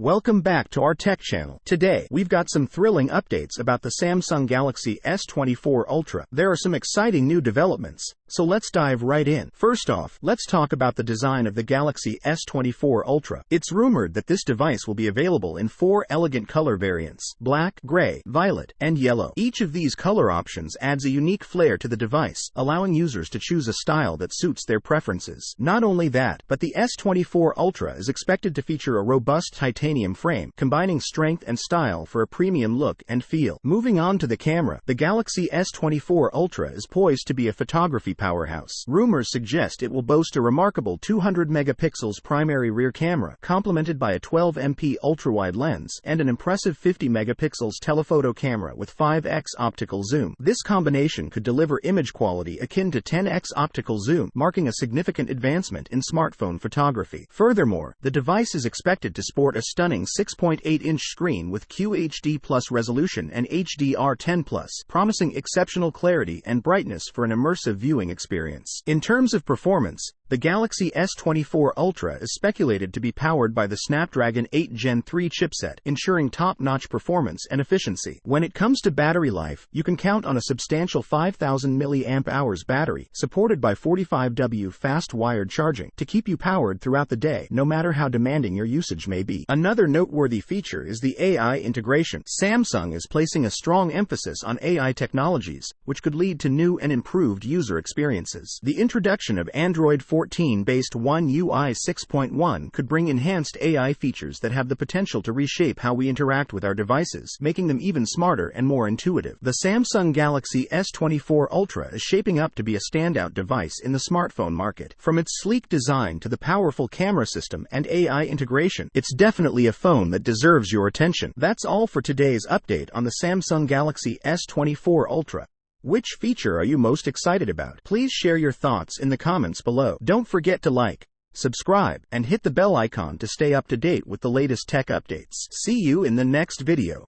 Welcome back to our tech channel. Today, we've got some thrilling updates about the Samsung Galaxy S24 Ultra. There are some exciting new developments, so let's dive right in. First off, let's talk about the design of the Galaxy S24 Ultra. It's rumored that this device will be available in 4 elegant color variants: black, gray, violet, and yellow. Each of these color options adds a unique flair to the device, allowing users to choose a style that suits their preferences. Not only that, but the S24 Ultra is expected to feature a robust titanium frame, combining strength and style for a premium look and feel. Moving on to the camera, the Galaxy S24 Ultra is poised to be a photography powerhouse. Rumors suggest it will boast a remarkable 200 megapixels primary rear camera, complemented by a 12MP ultrawide lens, and an impressive 50 megapixels telephoto camera with 5x optical zoom. This combination could deliver image quality akin to 10x optical zoom, marking a significant advancement in smartphone photography. Furthermore, the device is expected to sport a stunning 6.8-inch screen with QHD+ resolution and HDR10+, promising exceptional clarity and brightness for an immersive viewing experience. In terms of performance, the Galaxy S24 Ultra is speculated to be powered by the Snapdragon 8 Gen 3 chipset, ensuring top-notch performance and efficiency. When it comes to battery life, you can count on a substantial 5,000 mAh battery, supported by 45W fast wired charging, to keep you powered throughout the day, no matter how demanding your usage may be. Another noteworthy feature is the AI integration. Samsung is placing a strong emphasis on AI technologies, which could lead to new and improved user experiences. The introduction of Android 14-based One UI 6.1 could bring enhanced AI features that have the potential to reshape how we interact with our devices, making them even smarter and more intuitive. The Samsung Galaxy S24 Ultra is shaping up to be a standout device in the smartphone market. From its sleek design to the powerful camera system and AI integration, it's definitely a phone that deserves your attention. That's all for today's update on the Samsung Galaxy S24 Ultra. Which feature are you most excited about? Please share your thoughts in the comments below. Don't forget to like, subscribe, and hit the bell icon to stay up to date with the latest tech updates. See you in the next video.